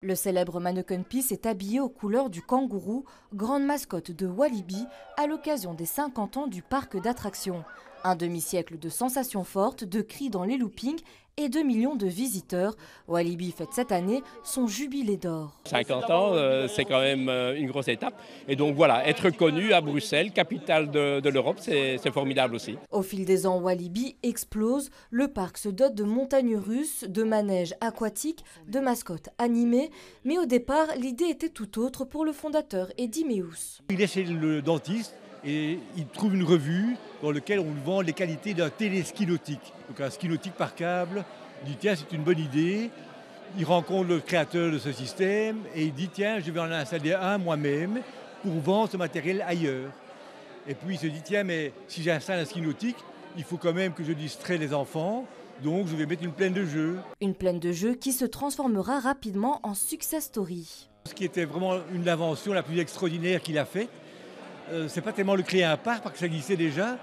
Le célèbre mannequin Peace est habillé aux couleurs du kangourou, grande mascotte de Walibi, à l'occasion des 50 ans du parc d'attractions. Un demi-siècle de sensations fortes, de cris dans les loopings et 2 millions de visiteurs. Walibi fête cette année son jubilé d'or. 50 ans, c'est quand même une grosse étape. Et donc voilà, être connu à Bruxelles, capitale de l'Europe, c'est formidable aussi. Au fil des ans, Walibi explose. Le parc se dote de montagnes russes, de manèges aquatiques, de mascottes animées. Mais au départ, l'idée était tout autre pour le fondateur Eddy Meus. Il est chez le dentiste et il trouve une revue dans laquelle on lui vend les qualités d'un téléski nautique. Donc un ski nautique par câble. Il dit tiens, c'est une bonne idée. Il rencontre le créateur de ce système et il dit tiens, je vais en installer un moi-même pour vendre ce matériel ailleurs. Et puis il se dit tiens, mais si j'installe un ski nautique, il faut quand même que je distrais les enfants. Donc je vais mettre une plaine de jeux. Une plaine de jeux qui se transformera rapidement en success story. Ce qui était vraiment une invention la plus extraordinaire qu'il a faite, c'est pas tellement le créer un parc, parce que ça existait déjà,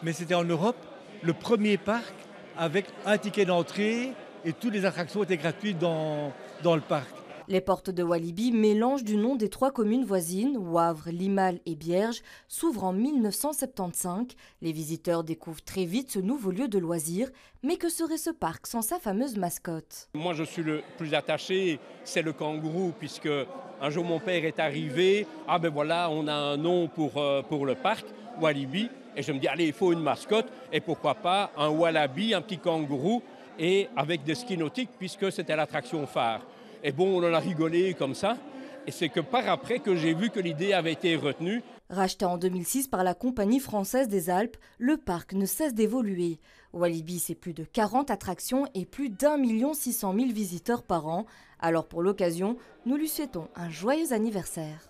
mais c'était en Europe le premier parc avec un ticket d'entrée et toutes les attractions étaient gratuites dans le parc. Les portes de Walibi, mélange du nom des 3 communes voisines, Wavre, Limal et Bierge, s'ouvrent en 1975. Les visiteurs découvrent très vite ce nouveau lieu de loisirs. Mais que serait ce parc sans sa fameuse mascotte? Moi, je suis le plus attaché, c'est le kangourou, puisque un jour mon père est arrivé. Ah ben voilà, on a un nom pour le parc, Walibi. Et je me dis, allez, il faut une mascotte. Et pourquoi pas un wallaby, un petit kangourou, et avec des skis nautiques, puisque c'était l'attraction phare. Et bon, on en a rigolé comme ça. Et c'est que par après que j'ai vu que l'idée avait été retenue. Racheté en 2006 par la Compagnie française des Alpes, le parc ne cesse d'évoluer. Walibi, c'est plus de 40 attractions et plus d'1 600 000 visiteurs par an. Alors pour l'occasion, nous lui souhaitons un joyeux anniversaire.